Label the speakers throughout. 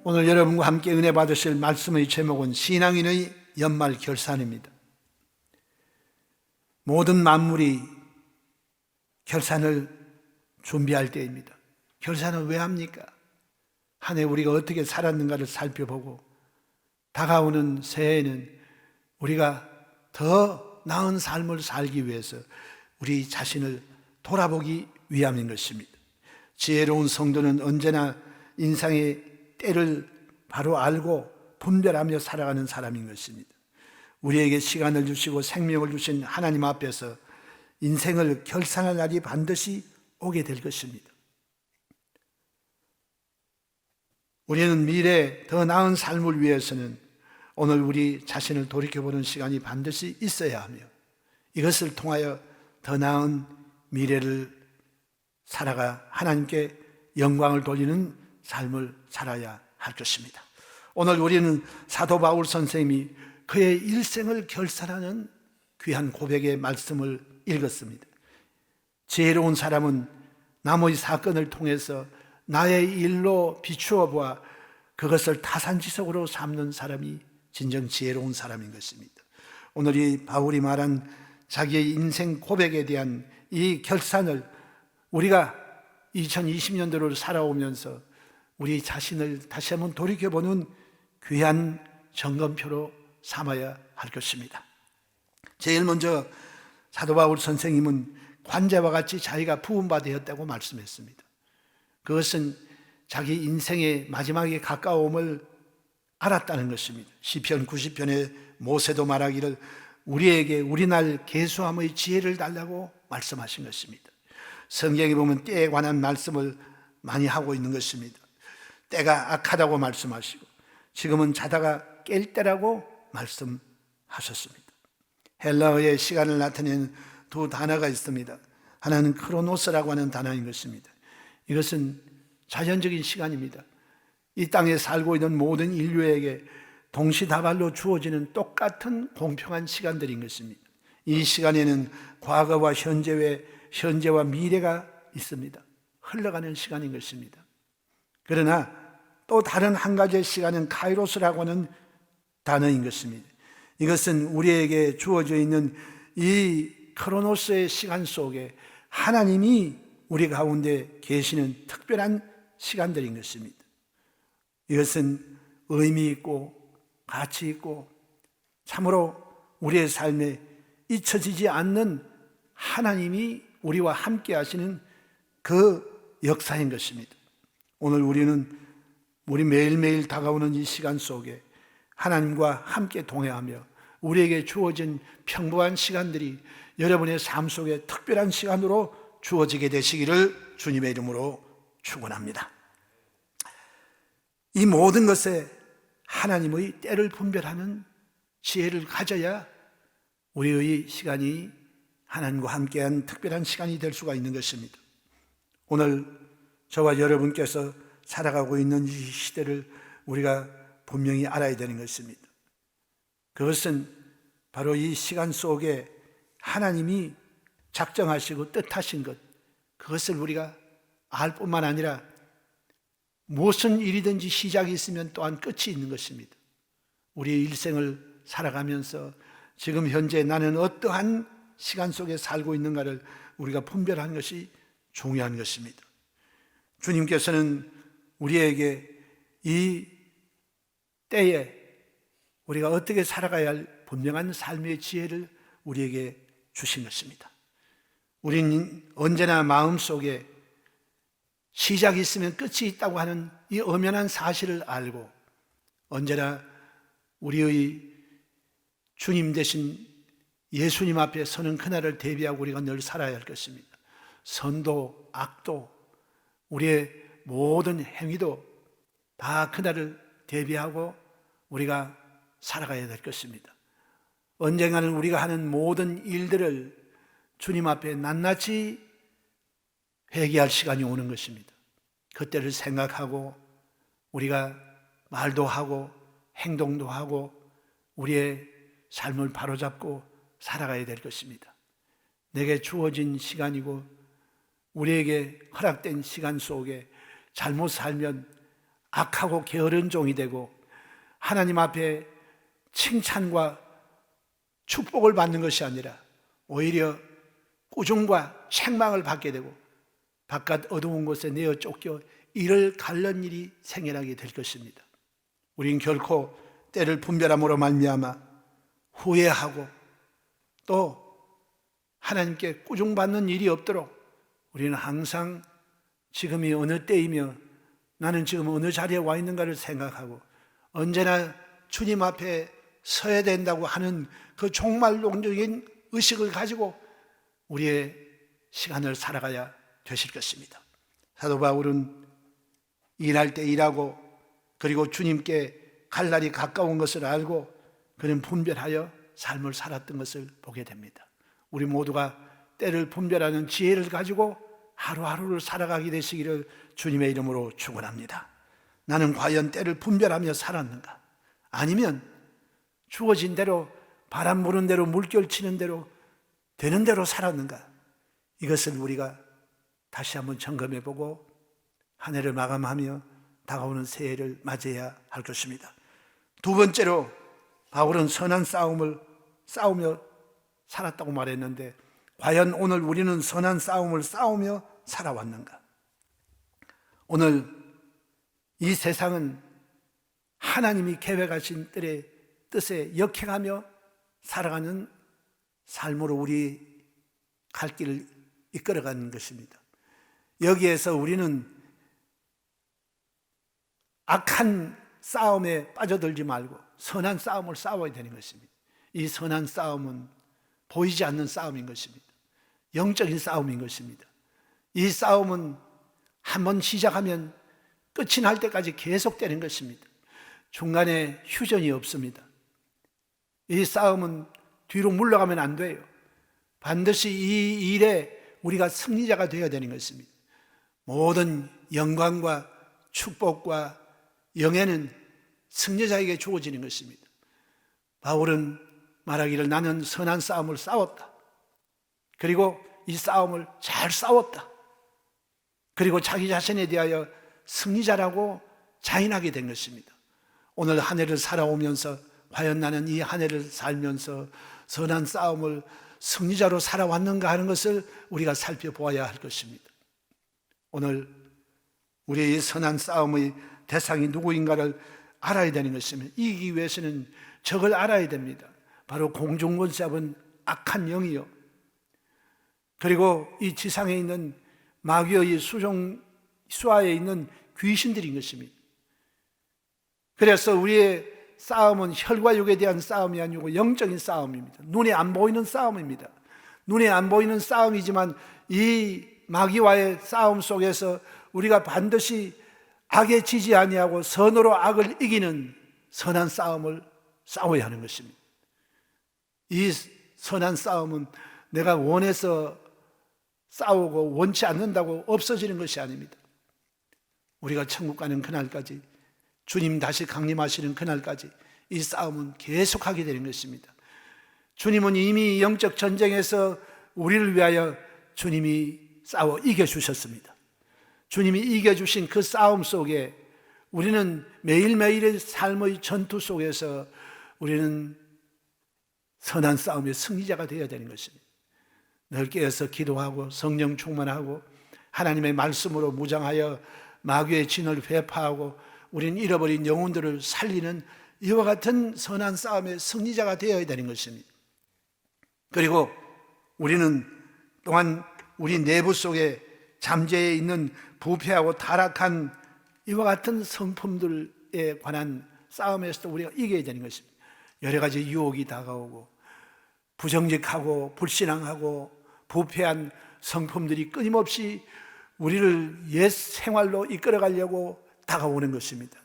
Speaker 1: 오늘 여러분과 함께 은혜 받으실 말씀의 제목은 신앙인의 연말 결산입니다. 모든 만물이 결산을 준비할 때입니다. 결산을 왜 합니까? 한 해 우리가 어떻게 살았는가를 살펴보고 다가오는 새해에는 우리가 더 나은 삶을 살기 위해서 우리 자신을 돌아보기 위함인 것입니다. 지혜로운 성도는 언제나 인생의 때를 바로 알고 분별하며 살아가는 사람인 것입니다. 우리에게 시간을 주시고 생명을 주신 하나님 앞에서 인생을 결산할 날이 반드시 오게 될 것입니다. 우리는 미래에 더 나은 삶을 위해서는 오늘 우리 자신을 돌이켜보는 시간이 반드시 있어야 하며 이것을 통하여 더 나은 미래를 살아가 하나님께 영광을 돌리는 삶을 살아야 할 것입니다. 오늘 우리는 사도 바울 선생님이 그의 일생을 결산하는 귀한 고백의 말씀을 읽었습니다. 지혜로운 사람은 남의 사건을 통해서 나의 일로 비추어 보아 그것을 타산지석으로 삼는 사람이 진정 지혜로운 사람인 것입니다. 오늘 이 바울이 말한 자기의 인생 고백에 대한 이 결산을 우리가 2020년도를 살아오면서 우리 자신을 다시 한번 돌이켜보는 귀한 점검표로 삼아야 할 것입니다. 제일 먼저 사도 바울 선생님은 관제와 같이 자기가 부은바 되었다고 말씀했습니다. 그것은 자기 인생의 마지막에 가까움을 알았다는 것입니다. 시편 90편에 모세도 말하기를 우리에게 우리날 계수함의 지혜를 달라고 말씀하신 것입니다. 성경에 보면 때에 관한 말씀을 많이 하고 있는 것입니다. 때가 악하다고 말씀하시고 지금은 자다가 깰 때라고 말씀하셨습니다. 헬라어의 시간을 나타내는 두 단어가 있습니다. 하나는 크로노스라고 하는 단어인 것입니다. 이것은 자연적인 시간입니다. 이 땅에 살고 있는 모든 인류에게 동시다발로 주어지는 똑같은 공평한 시간들인 것입니다. 이 시간에는 과거와 현재와 미래가 있습니다. 흘러가는 시간인 것입니다. 그러나 또 다른 한 가지의 시간은 카이로스라고 하는 단어인 것입니다. 이것은 우리에게 주어져 있는 이 크로노스의 시간 속에 하나님이 우리 가운데 계시는 특별한 시간들인 것입니다. 이것은 의미 있고 가치 있고 참으로 우리의 삶에 잊혀지지 않는 하나님이 우리와 함께 하시는 그 역사인 것입니다. 오늘 우리 매일매일 다가오는 이 시간 속에 하나님과 함께 동행하며 우리에게 주어진 평범한 시간들이 여러분의 삶 속에 특별한 시간으로 주어지게 되시기를 주님의 이름으로 축원합니다. 이 모든 것에 하나님의 때를 분별하는 지혜를 가져야 우리의 시간이 하나님과 함께한 특별한 시간이 될 수가 있는 것입니다. 오늘 저와 여러분께서 살아가고 있는 이 시대를 우리가 분명히 알아야 되는 것입니다. 그것은 바로 이 시간 속에 하나님이 작정하시고 뜻하신 것, 그것을 우리가 알 뿐만 아니라 무슨 일이든지 시작이 있으면 또한 끝이 있는 것입니다. 우리의 일생을 살아가면서 지금 현재 나는 어떠한 시간 속에 살고 있는가를 우리가 분별하는 것이 중요한 것입니다. 주님께서는 우리에게 이 때에 우리가 어떻게 살아가야 할 분명한 삶의 지혜를 우리에게 주신 것입니다. 우리는 언제나 마음속에 시작이 있으면 끝이 있다고 하는 이 엄연한 사실을 알고 언제나 우리의 주님 되신 예수님 앞에 서는 그날을 대비하고 우리가 늘 살아야 할 것입니다. 선도, 악도, 우리의 모든 행위도 다 그날을 대비하고 우리가 살아가야 될 것입니다. 언젠가는 우리가 하는 모든 일들을 주님 앞에 낱낱이 회개할 시간이 오는 것입니다. 그때를 생각하고 우리가 말도 하고 행동도 하고 우리의 삶을 바로잡고 살아가야 될 것입니다. 내게 주어진 시간이고 우리에게 허락된 시간 속에 잘못 살면 악하고 게으른 종이 되고 하나님 앞에 칭찬과 축복을 받는 것이 아니라 오히려 꾸중과 책망을 받게 되고 바깥 어두운 곳에 내어 쫓겨 이를 갈른 일이 생겨나게 될 것입니다. 우린 결코 때를 분별함으로 말미암아 후회하고 또 하나님께 꾸중받는 일이 없도록 우리는 항상 지금이 어느 때이며 나는 지금 어느 자리에 와 있는가를 생각하고 언제나 주님 앞에 서야 된다고 하는 그 종말론적인 의식을 가지고 우리의 시간을 살아가야 되실 것입니다. 사도 바울은 일할 때 일하고 그리고 주님께 갈 날이 가까운 것을 알고 그는 분별하여 삶을 살았던 것을 보게 됩니다. 우리 모두가 때를 분별하는 지혜를 가지고 하루하루를 살아가게 되시기를 주님의 이름으로 축원합니다. 나는 과연 때를 분별하며 살았는가? 아니면 주어진 대로 바람 부는 대로 물결 치는 대로 되는 대로 살았는가? 이것을 우리가 다시 한번 점검해 보고 한 해를 마감하며 다가오는 새해를 맞이해야 할 것입니다. 두 번째로 바울은 선한 싸움을 싸우며 살았다고 말했는데 과연 오늘 우리는 선한 싸움을 싸우며 살아왔는가? 오늘 이 세상은 하나님이 계획하신 뜻에 역행하며 살아가는 삶으로 우리 갈 길을 이끌어가는 것입니다. 여기에서 우리는 악한 싸움에 빠져들지 말고 선한 싸움을 싸워야 되는 것입니다. 이 선한 싸움은 보이지 않는 싸움인 것입니다. 영적인 싸움인 것입니다. 이 싸움은 한번 시작하면 끝이 날 때까지 계속되는 것입니다. 중간에 휴전이 없습니다. 이 싸움은 뒤로 물러가면 안 돼요. 반드시 이 일에 우리가 승리자가 되어야 되는 것입니다. 모든 영광과 축복과 영예는 승리자에게 주어지는 것입니다. 바울은 말하기를 나는 선한 싸움을 싸웠다. 그리고 이 싸움을 잘 싸웠다. 그리고 자기 자신에 대하여 승리자라고 자인하게 된 것입니다. 오늘 한 해를 살아오면서 과연 나는 이 한 해를 살면서 선한 싸움을 승리자로 살아왔는가 하는 것을 우리가 살펴보아야 할 것입니다. 오늘 우리의 이 선한 싸움의 대상이 누구인가를 알아야 되는 것입니다. 이기기 위해서는 적을 알아야 됩니다. 바로 공중권 잡은 악한 영이요, 그리고 이 지상에 있는 마귀의 수하에 있는 귀신들인 것입니다. 그래서 우리의 싸움은 혈과 육에 대한 싸움이 아니고 영적인 싸움입니다. 눈에 안 보이는 싸움입니다. 눈에 안 보이는 싸움이지만 이 마귀와의 싸움 속에서 우리가 반드시 악에 지지 아니하고 선으로 악을 이기는 선한 싸움을 싸워야 하는 것입니다. 이 선한 싸움은 내가 원해서 싸우고 원치 않는다고 없어지는 것이 아닙니다. 우리가 천국 가는 그날까지, 주님 다시 강림하시는 그날까지 이 싸움은 계속하게 되는 것입니다. 주님은 이미 영적 전쟁에서 우리를 위하여 주님이 싸워 이겨주셨습니다. 주님이 이겨주신 그 싸움 속에 우리는 매일매일의 삶의 전투 속에서 우리는 선한 싸움의 승리자가 되어야 되는 것입니다. 늘 깨어서 기도하고 성령 충만하고 하나님의 말씀으로 무장하여 마귀의 진을 회파하고 우리는 잃어버린 영혼들을 살리는 이와 같은 선한 싸움의 승리자가 되어야 되는 것입니다. 그리고 우리는 또한 우리 내부 속에 잠재해 있는 부패하고 타락한 이와 같은 성품들에 관한 싸움에서도 우리가 이겨야 되는 것입니다. 여러 가지 유혹이 다가오고 부정직하고 불신앙하고 부패한 성품들이 끊임없이 우리를 옛 생활로 이끌어가려고 다가오는 것입니다.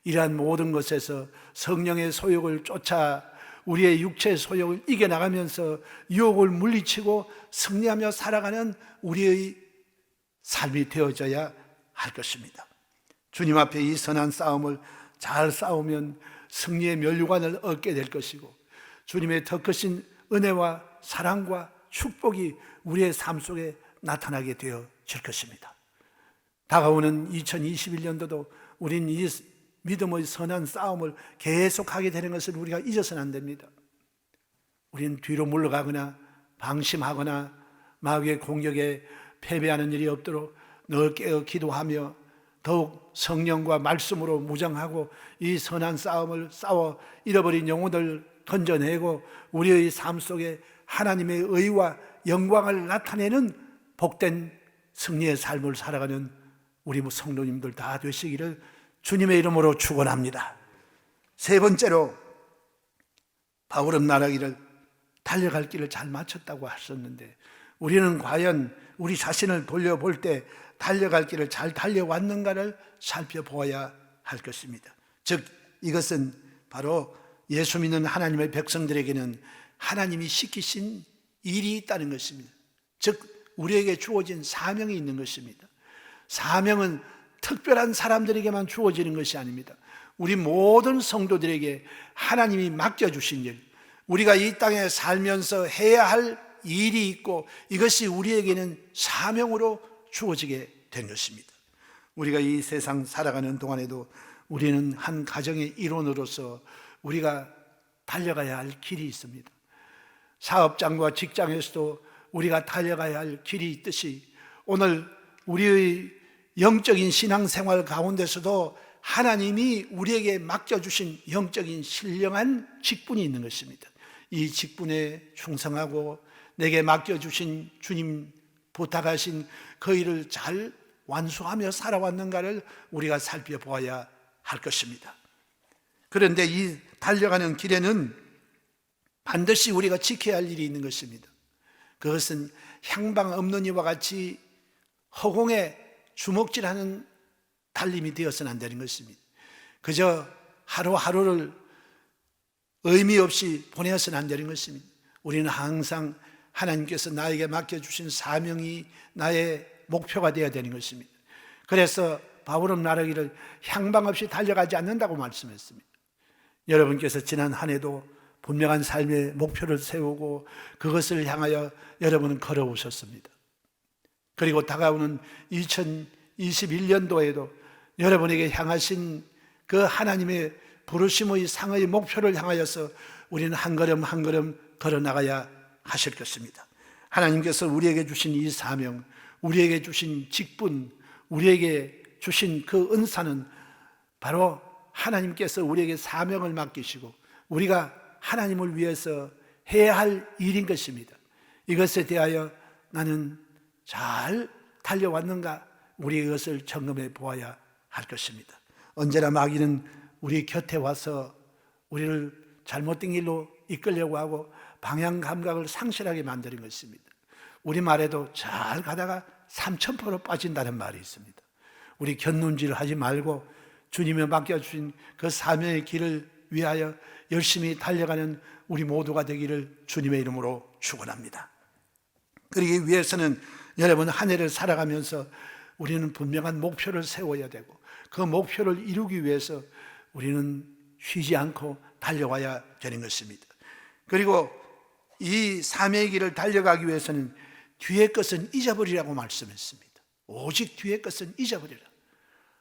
Speaker 1: 이러한 모든 것에서 성령의 소욕을 쫓아 우리의 육체의 소욕을 이겨나가면서 유혹을 물리치고 승리하며 살아가는 우리의 삶이 되어져야 할 것입니다. 주님 앞에 이 선한 싸움을 잘 싸우면 승리의 면류관을 얻게 될 것이고 주님의 더 크신 은혜와 사랑과 축복이 우리의 삶 속에 나타나게 되어질 것입니다. 다가오는 2021년도도 우리는 이 믿음의 선한 싸움을 계속하게 되는 것을 우리가 잊어서는 안 됩니다. 우리는 뒤로 물러가거나 방심하거나 마귀의 공격에 패배하는 일이 없도록 늘 깨어 기도하며 더욱 성령과 말씀으로 무장하고 이 선한 싸움을 싸워 잃어버린 영혼을 건져내고 우리의 삶 속에 하나님의 의와 영광을 나타내는 복된 승리의 삶을 살아가는 우리 성도님들 다 되시기를 주님의 이름으로 축원합니다. 세 번째로 바울은 말하기를 달려갈 길을 잘 마쳤다고 하셨는데, 우리는 과연 우리 자신을 돌려볼 때 달려갈 길을 잘 달려왔는가를 살펴보아야 할 것입니다. 즉 이것은 바로 예수 믿는 하나님의 백성들에게는 하나님이 시키신 일이 있다는 것입니다. 즉 우리에게 주어진 사명이 있는 것입니다. 사명은 특별한 사람들에게만 주어지는 것이 아닙니다. 우리 모든 성도들에게 하나님이 맡겨주신 일, 우리가 이 땅에 살면서 해야 할 일이 있고 이것이 우리에게는 사명으로 주어지게 된 것입니다. 우리가 이 세상 살아가는 동안에도 우리는 한 가정의 일원으로서 우리가 달려가야 할 길이 있습니다. 사업장과 직장에서도 우리가 달려가야 할 길이 있듯이 오늘 우리의 영적인 신앙생활 가운데서도 하나님이 우리에게 맡겨주신 영적인 신령한 직분이 있는 것입니다. 이 직분에 충성하고 내게 맡겨주신 주님 부탁하신 그 일을 잘 완수하며 살아왔는가를 우리가 살펴보아야 할 것입니다. 그런데 이 달려가는 길에는 반드시 우리가 지켜야 할 일이 있는 것입니다. 그것은 향방 없는 이와 같이 허공에 주먹질하는 달림이 되어서는 안 되는 것입니다. 그저 하루하루를 의미 없이 보내서는 안 되는 것입니다. 우리는 항상 하나님께서 나에게 맡겨주신 사명이 나의 목표가 되어야 되는 것입니다. 그래서 바울은 말하기를 향방 없이 달려가지 않는다고 말씀했습니다. 여러분께서 지난 한 해도 분명한 삶의 목표를 세우고 그것을 향하여 여러분은 걸어오셨습니다. 그리고 다가오는 2021년도에도 여러분에게 향하신 그 하나님의 부르심의 상의 목표를 향하여서 우리는 한 걸음 한 걸음 걸어나가야 하실 것입니다. 하나님께서 우리에게 주신 이 사명, 우리에게 주신 직분, 우리에게 주신 그 은사는 바로 하나님께서 우리에게 사명을 맡기시고 우리가 하나님을 위해서 해야 할 일인 것입니다. 이것에 대하여 나는 잘 달려왔는가, 우리 이것을 점검해 보아야 할 것입니다. 언제나 마귀는 우리 곁에 와서 우리를 잘못된 길로 이끌려고 하고 방향 감각을 상실하게 만드는 것입니다. 우리말에도 잘 가다가 삼천포로 빠진다는 말이 있습니다. 우리 곁눈질 하지 말고 주님이 맡겨주신 그 사명의 길을 위하여 열심히 달려가는 우리 모두가 되기를 주님의 이름으로 축원합니다. 그러기 위해서는 여러분 한 해를 살아가면서 우리는 분명한 목표를 세워야 되고 그 목표를 이루기 위해서 우리는 쉬지 않고 달려와야 되는 것입니다. 그리고 이 사명의 길을 달려가기 위해서는 뒤의 것은 잊어버리라고 말씀했습니다. 오직 뒤의 것은 잊어버리라.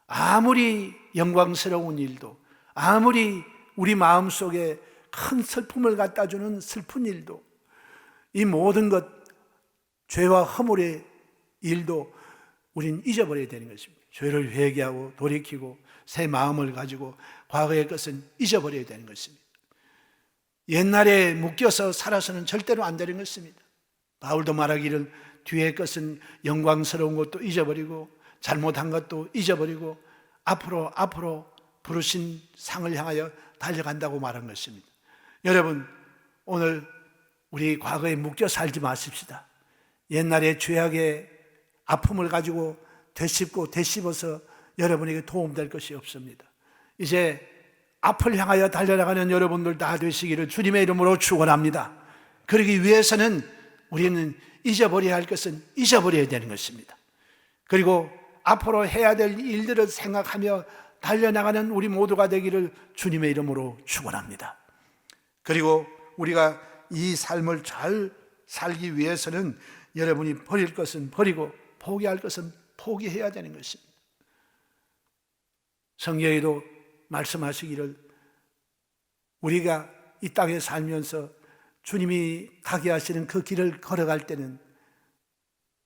Speaker 1: 아무리 영광스러운 일도, 아무리 우리 마음속에 큰 슬픔을 갖다 주는 슬픈 일도, 이 모든 것, 죄와 허물의 일도 우리는 잊어버려야 되는 것입니다. 죄를 회개하고 돌이키고 새 마음을 가지고 과거의 것은 잊어버려야 되는 것입니다. 옛날에 묶여서 살아서는 절대로 안 되는 것입니다. 바울도 말하기를 뒤의 것은 영광스러운 것도 잊어버리고 잘못한 것도 잊어버리고 앞으로 부르신 상을 향하여 달려간다고 말한 것입니다. 여러분, 오늘 우리 과거에 묶여 살지 마십시다. 옛날에 죄악의 아픔을 가지고 되씹어서 여러분에게 도움될 것이 없습니다. 이제 앞을 향하여 달려나가는 여러분들 다 되시기를 주님의 이름으로 축원합니다. 그러기 위해서는 우리는 잊어버려야 할 것은 잊어버려야 되는 것입니다. 그리고 앞으로 해야 될 일들을 생각하며 달려나가는 우리 모두가 되기를 주님의 이름으로 축원합니다. 그리고 우리가 이 삶을 잘 살기 위해서는 여러분이 버릴 것은 버리고 포기할 것은 포기해야 되는 것입니다. 성경에도 말씀하시기를 우리가 이 땅에 살면서 주님이 가게 하시는 그 길을 걸어갈 때는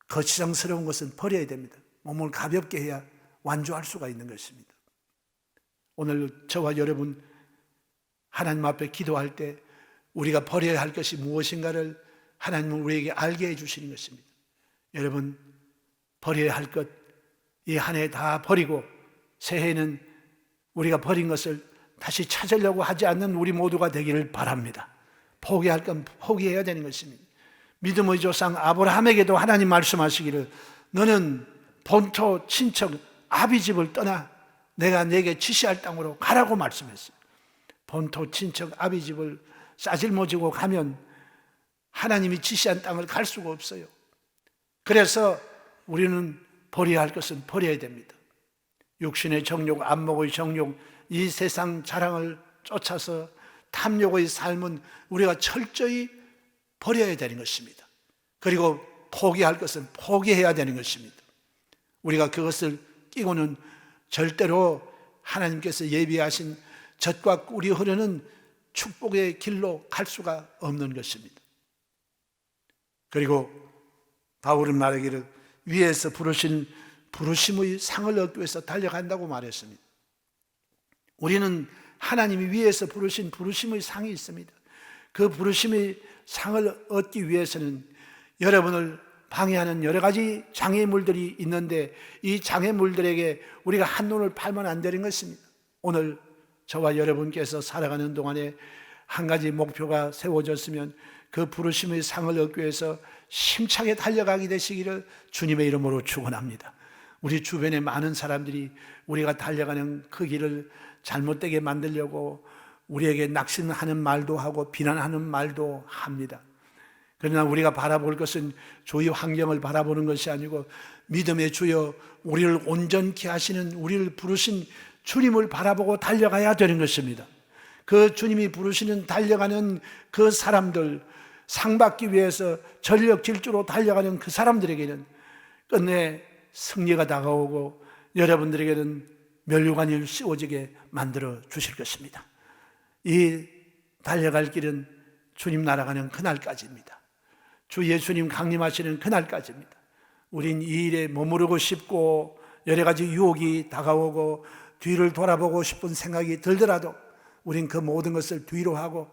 Speaker 1: 거추장스러운 것은 버려야 됩니다. 몸을 가볍게 해야 완주할 수가 있는 것입니다. 오늘 저와 여러분 하나님 앞에 기도할 때 우리가 버려야 할 것이 무엇인가를 하나님은 우리에게 알게 해주시는 것입니다. 여러분, 버려야 할 것 이 한 해 다 버리고 새해에는 우리가 버린 것을 다시 찾으려고 하지 않는 우리 모두가 되기를 바랍니다. 포기할 건 포기해야 되는 것입니다. 믿음의 조상 아브라함에게도 하나님 말씀하시기를 너는 본토 친척 아비 집을 떠나 내가 내게 지시할 땅으로 가라고 말씀했어요. 본토 친척 아비 집을 싸질모지고 가면 하나님이 지시한 땅을 갈 수가 없어요. 그래서 우리는 버려야 할 것은 버려야 됩니다. 육신의 정욕, 안목의 정욕, 이 세상 자랑을 쫓아서 탐욕의 삶은 우리가 철저히 버려야 되는 것입니다. 그리고 포기할 것은 포기해야 되는 것입니다. 우리가 그것을 끼고는 절대로 하나님께서 예비하신 젖과 꿀이 흐르는 축복의 길로 갈 수가 없는 것입니다. 그리고 바울은 말하기를 위에서 부르신 부르심의 상을 얻기 위해서 달려간다고 말했습니다. 우리는 하나님이 위에서 부르신 부르심의 상이 있습니다. 그 부르심의 상을 얻기 위해서는 여러분을 방해하는 여러 가지 장애물들이 있는데 이 장애물들에게 우리가 한눈을 팔면 안 되는 것입니다. 오늘 저와 여러분께서 살아가는 동안에 한 가지 목표가 세워졌으면 그 부르심의 상을 얻기 위해서 힘차게 달려가게 되시기를 주님의 이름으로 축원합니다. 우리 주변에 많은 사람들이 우리가 달려가는 그 길을 잘못되게 만들려고 우리에게 낙심하는 말도 하고 비난하는 말도 합니다. 그러나 우리가 바라볼 것은 주의 환경을 바라보는 것이 아니고 믿음의 주여 우리를 온전케 하시는 우리를 부르신 주님을 바라보고 달려가야 되는 것입니다. 그 주님이 부르시는 달려가는 그 사람들, 상 받기 위해서 전력 질주로 달려가는 그 사람들에게는 끝내 승리가 다가오고 여러분들에게는 면류관이 씌워지게 만들어 주실 것입니다. 이 달려갈 길은 주님 날아가는 그날까지입니다. 주 예수님 강림하시는 그날까지입니다. 우린 이 일에 머무르고 싶고 여러 가지 유혹이 다가오고 뒤를 돌아보고 싶은 생각이 들더라도 우린 그 모든 것을 뒤로 하고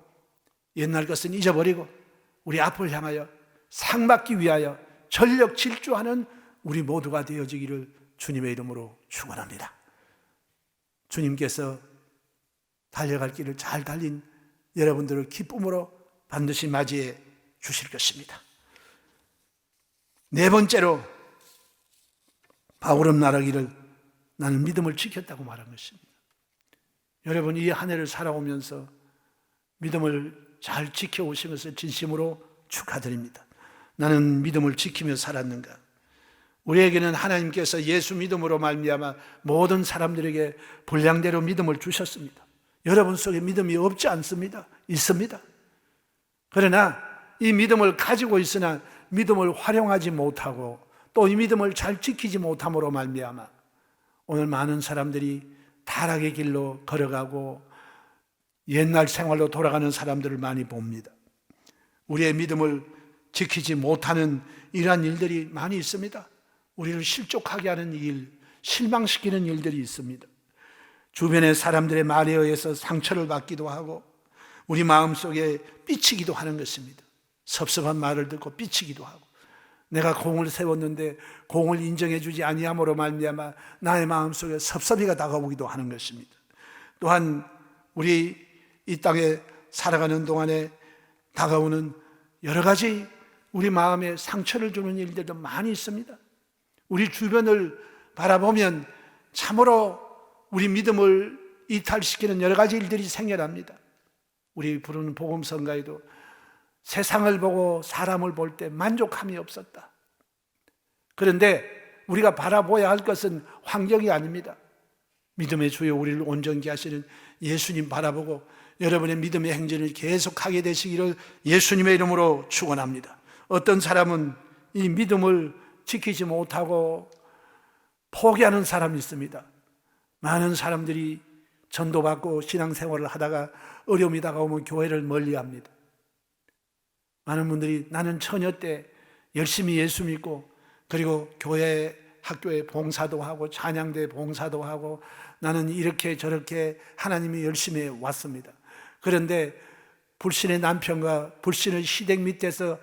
Speaker 1: 옛날 것은 잊어버리고 우리 앞을 향하여 상 받기 위하여 전력 질주하는 우리 모두가 되어지기를 주님의 이름으로 축원합니다. 주님께서 달려갈 길을 잘 달린 여러분들을 기쁨으로 반드시 맞이해 주실 것입니다. 네 번째로 바울은 말하기를 나는 믿음을 지켰다고 말한 것입니다. 여러분 이 한 해를 살아오면서 믿음을 잘 지켜오신 것을 진심으로 축하드립니다. 나는 믿음을 지키며 살았는가? 우리에게는 하나님께서 예수 믿음으로 말미암아 모든 사람들에게 분량대로 믿음을 주셨습니다. 여러분 속에 믿음이 없지 않습니다. 있습니다. 그러나 이 믿음을 가지고 있으나 믿음을 활용하지 못하고 또 이 믿음을 잘 지키지 못함으로 말미암아 오늘 많은 사람들이 타락의 길로 걸어가고 옛날 생활로 돌아가는 사람들을 많이 봅니다. 우리의 믿음을 지키지 못하는 이러한 일들이 많이 있습니다. 우리를 실족하게 하는 일, 실망시키는 일들이 있습니다. 주변의 사람들의 말에 의해서 상처를 받기도 하고 우리 마음속에 삐치기도 하는 것입니다. 섭섭한 말을 듣고 삐치기도 하고 내가 공을 세웠는데 공을 인정해 주지 아니함으로 말미암아 나의 마음속에 섭섭이가 다가오기도 하는 것입니다. 또한 우리 이 땅에 살아가는 동안에 다가오는 여러 가지 우리 마음에 상처를 주는 일들도 많이 있습니다. 우리 주변을 바라보면 참으로 우리 믿음을 이탈시키는 여러 가지 일들이 생겨납니다. 우리 부르는 복음성가에도 세상을 보고 사람을 볼 때 만족함이 없었다. 그런데 우리가 바라보아야 할 것은 환경이 아닙니다. 믿음의 주여 우리를 온전케 하시는 예수님 바라보고 여러분의 믿음의 행진을 계속하게 되시기를 예수님의 이름으로 축원합니다. 어떤 사람은 이 믿음을 지키지 못하고 포기하는 사람이 있습니다. 많은 사람들이 전도받고 신앙생활을 하다가 어려움이 다가오면 교회를 멀리합니다. 많은 분들이 나는 처녀 때 열심히 예수 믿고 그리고 교회 학교에 봉사도 하고 찬양대 봉사도 하고 나는 이렇게 저렇게 하나님이 열심히 왔습니다. 그런데 불신의 남편과 불신의 시댁 밑에서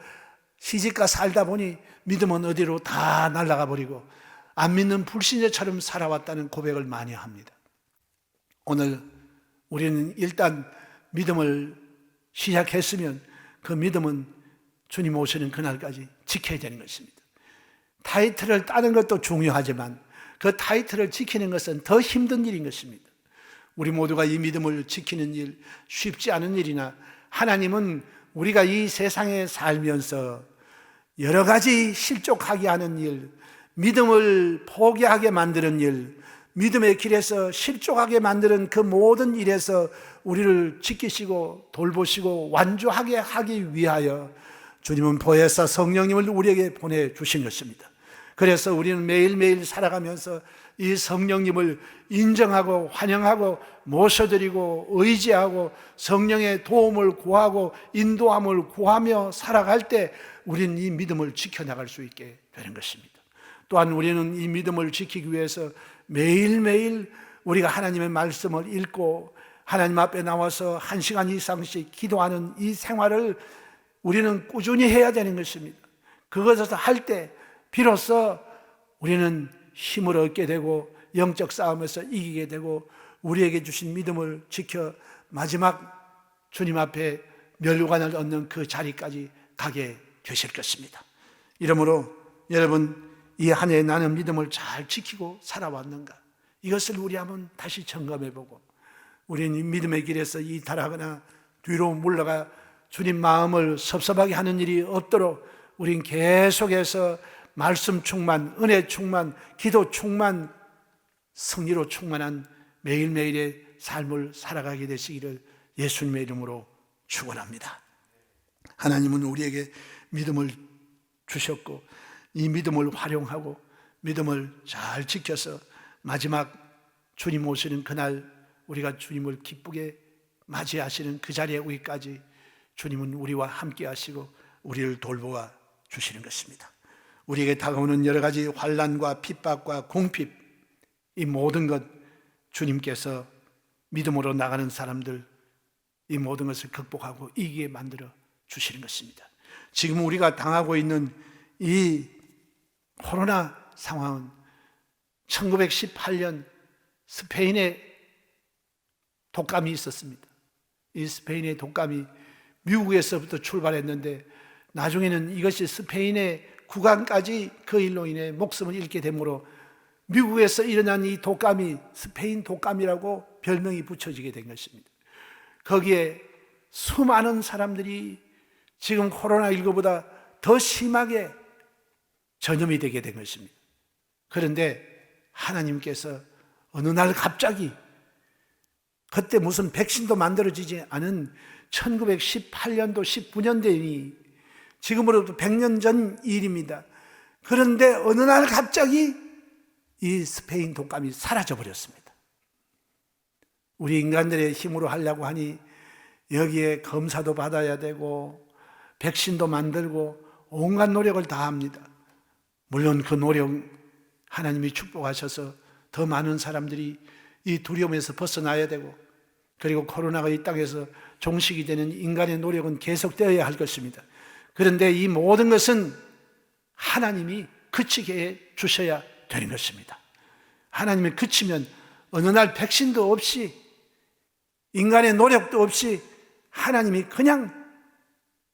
Speaker 1: 시집가 살다 보니 믿음은 어디로 다 날아가 버리고 안 믿는 불신자처럼 살아왔다는 고백을 많이 합니다. 오늘 우리는 일단 믿음을 시작했으면 그 믿음은 주님 오시는 그날까지 지켜야 되는 것입니다. 타이틀을 따는 것도 중요하지만 그 타이틀을 지키는 것은 더 힘든 일인 것입니다. 우리 모두가 이 믿음을 지키는 일 쉽지 않은 일이나 하나님은 우리가 이 세상에 살면서 여러 가지 실족하게 하는 일, 믿음을 포기하게 만드는 일, 믿음의 길에서 실족하게 만드는 그 모든 일에서 우리를 지키시고 돌보시고 완주하게 하기 위하여 주님은 보혜사 성령님을 우리에게 보내주신 것입니다. 그래서 우리는 매일매일 살아가면서 이 성령님을 인정하고 환영하고 모셔드리고 의지하고 성령의 도움을 구하고 인도함을 구하며 살아갈 때 우리는 이 믿음을 지켜나갈 수 있게 되는 것입니다. 또한 우리는 이 믿음을 지키기 위해서 매일매일 우리가 하나님의 말씀을 읽고 하나님 앞에 나와서 1시간 이상씩 기도하는 이 생활을 우리는 꾸준히 해야 되는 것입니다. 그것을 할 때 비로소 우리는 힘을 얻게 되고 영적 싸움에서 이기게 되고 우리에게 주신 믿음을 지켜 마지막 주님 앞에 멸관을 얻는 그 자리까지 가게 되실 것입니다. 이러므로 여러분, 이 한 해 나는 믿음을 잘 지키고 살아왔는가? 이것을 우리 한번 다시 점검해보고 우리는 이 믿음의 길에서 이탈하거나 뒤로 물러가 주님 마음을 섭섭하게 하는 일이 없도록 우린 계속해서 말씀 충만, 은혜 충만, 기도 충만, 승리로 충만한 매일매일의 삶을 살아가게 되시기를 예수님의 이름으로 축원합니다. 하나님은 우리에게 믿음을 주셨고 이 믿음을 활용하고 믿음을 잘 지켜서 마지막 주님 오시는 그날 우리가 주님을 기쁘게 맞이하시는 그 자리에 오기까지 주님은 우리와 함께 하시고 우리를 돌보아 주시는 것입니다. 우리에게 다가오는 여러 가지 환난과 핍박과 궁핍, 이 모든 것 주님께서 믿음으로 나가는 사람들 이 모든 것을 극복하고 이기게 만들어 주시는 것입니다. 지금 우리가 당하고 있는 이 코로나 상황은 1918년 스페인에 독감이 있었습니다. 이 스페인의 독감이 미국에서부터 출발했는데 나중에는 이것이 스페인의 국왕까지 그 일로 인해 목숨을 잃게 되므로 미국에서 일어난 이 독감이 스페인 독감이라고 별명이 붙여지게 된 것입니다. 거기에 수많은 사람들이 지금 코로나19보다 더 심하게 전염이 되게 된 것입니다. 그런데 하나님께서 어느 날 갑자기 그때 무슨 백신도 만들어지지 않은 1918년도 19년대니 지금으로부터 100년 전 일입니다. 그런데 어느 날 갑자기 이 스페인 독감이 사라져 버렸습니다. 우리 인간들의 힘으로 하려고 하니 여기에 검사도 받아야 되고 백신도 만들고 온갖 노력을 다 합니다. 물론 그 노력 하나님이 축복하셔서 더 많은 사람들이 이 두려움에서 벗어나야 되고 그리고 코로나가 이 땅에서 종식이 되는 인간의 노력은 계속되어야 할 것입니다. 그런데 이 모든 것은 하나님이 그치게 해 주셔야 되는 것입니다. 하나님이 그치면 어느 날 백신도 없이 인간의 노력도 없이 하나님이 그냥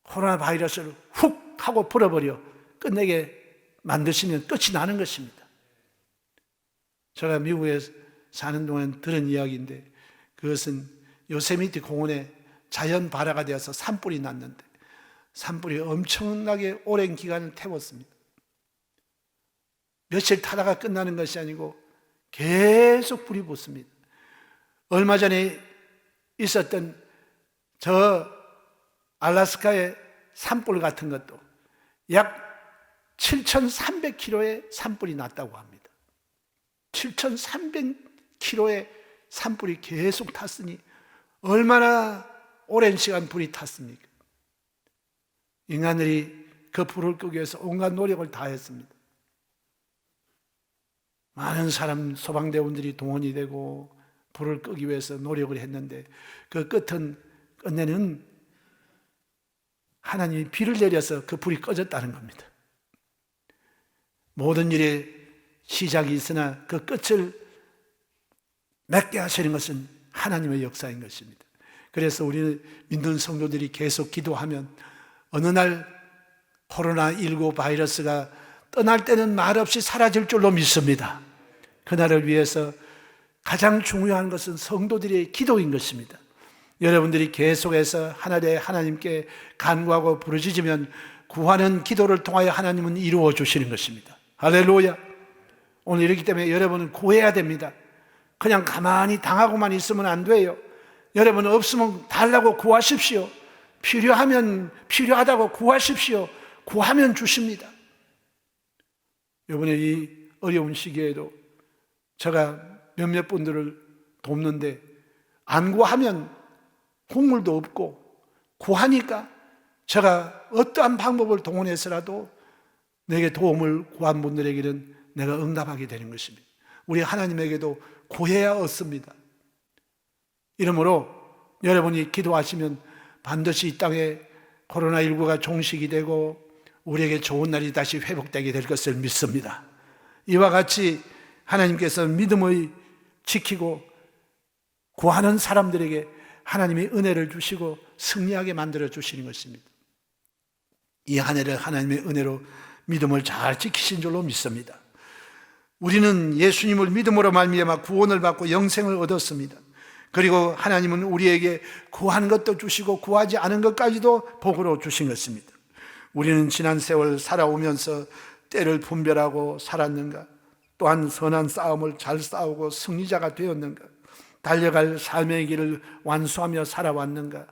Speaker 1: 코로나 바이러스를 훅 하고 풀어버려 끝내게 만드시면 끝이 나는 것입니다. 제가 미국에 사는 동안 들은 이야기인데 그것은 요세미티 공원에 자연 발화가 되어서 산불이 났는데 산불이 엄청나게 오랜 기간을 태웠습니다. 며칠 타다가 끝나는 것이 아니고 계속 불이 붙습니다. 얼마 전에 있었던 저 알래스카의 산불 같은 것도 약 7,300km의 산불이 났다고 합니다. 10km의 산불이 계속 탔으니 얼마나 오랜 시간 불이 탔습니까? 인간들이 그 불을 끄기 위해서 온갖 노력을 다했습니다. 많은 사람 소방대원들이 동원이 되고 불을 끄기 위해서 노력을 했는데 그 끝내는 하나님이 비를 내려서 그 불이 꺼졌다는 겁니다. 모든 일에 시작이 있으나 그 끝을 맺게 하시는 것은 하나님의 역사인 것입니다. 그래서 우리는 믿는 성도들이 계속 기도하면 어느 날 코로나19 바이러스가 떠날 때는 말없이 사라질 줄로 믿습니다. 그날을 위해서 가장 중요한 것은 성도들의 기도인 것입니다. 여러분들이 계속해서 하나님께 간구하고 부르짖으면 구하는 기도를 통하여 하나님은 이루어 주시는 것입니다. 할렐루야. 오늘 이렇기 때문에 여러분은 구해야 됩니다. 그냥 가만히 당하고만 있으면 안 돼요. 여러분 없으면 달라고 구하십시오. 필요하면 필요하다고 구하십시오. 구하면 주십니다. 이번에 이 어려운 시기에도 제가 몇몇 분들을 돕는데 안 구하면 국물도 없고 구하니까 제가 어떠한 방법을 동원해서라도 내게 도움을 구한 분들에게는 내가 응답하게 되는 것입니다. 우리 하나님에게도 구해야 얻습니다. 이러므로 여러분이 기도하시면 반드시 이 땅에 코로나19가 종식이 되고 우리에게 좋은 날이 다시 회복되게 될 것을 믿습니다. 이와 같이 하나님께서 믿음을 지키고 구하는 사람들에게 하나님이 은혜를 주시고 승리하게 만들어 주시는 것입니다. 이 한 해를 하나님의 은혜로 믿음을 잘 지키신 줄로 믿습니다. 우리는 예수님을 믿음으로 말미암아 구원을 받고 영생을 얻었습니다. 그리고 하나님은 우리에게 구한 것도 주시고 구하지 않은 것까지도 복으로 주신 것입니다. 우리는 지난 세월 살아오면서 때를 분별하고 살았는가? 또한 선한 싸움을 잘 싸우고 승리자가 되었는가? 달려갈 삶의 길을 완수하며 살아왔는가?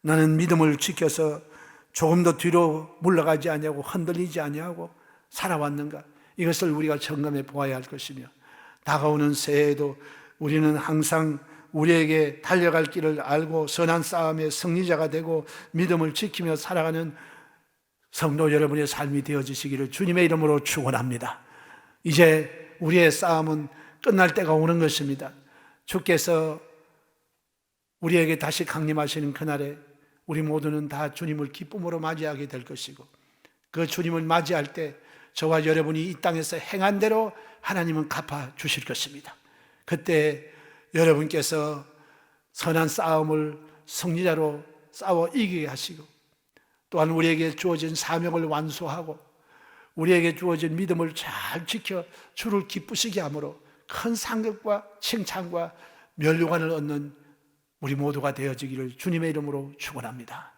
Speaker 1: 나는 믿음을 지켜서 조금도 뒤로 물러가지 아니하고 흔들리지 아니하고 살아왔는가? 이것을 우리가 점검해 보아야 할 것이며, 다가오는 새해에도 우리는 항상 우리에게 달려갈 길을 알고 선한 싸움의 승리자가 되고 믿음을 지키며 살아가는 성도 여러분의 삶이 되어지시기를 주님의 이름으로 축원합니다. 이제 우리의 싸움은 끝날 때가 오는 것입니다. 주께서 우리에게 다시 강림하시는 그날에 우리 모두는 다 주님을 기쁨으로 맞이하게 될 것이고, 그 주님을 맞이할 때 저와 여러분이 이 땅에서 행한 대로 하나님은 갚아 주실 것입니다. 그때 여러분께서 선한 싸움을 승리자로 싸워 이기게 하시고, 또한 우리에게 주어진 사명을 완수하고 우리에게 주어진 믿음을 잘 지켜 주를 기쁘시게 함으로 큰 상급과 칭찬과 면류관을 얻는 우리 모두가 되어지기를 주님의 이름으로 축원합니다.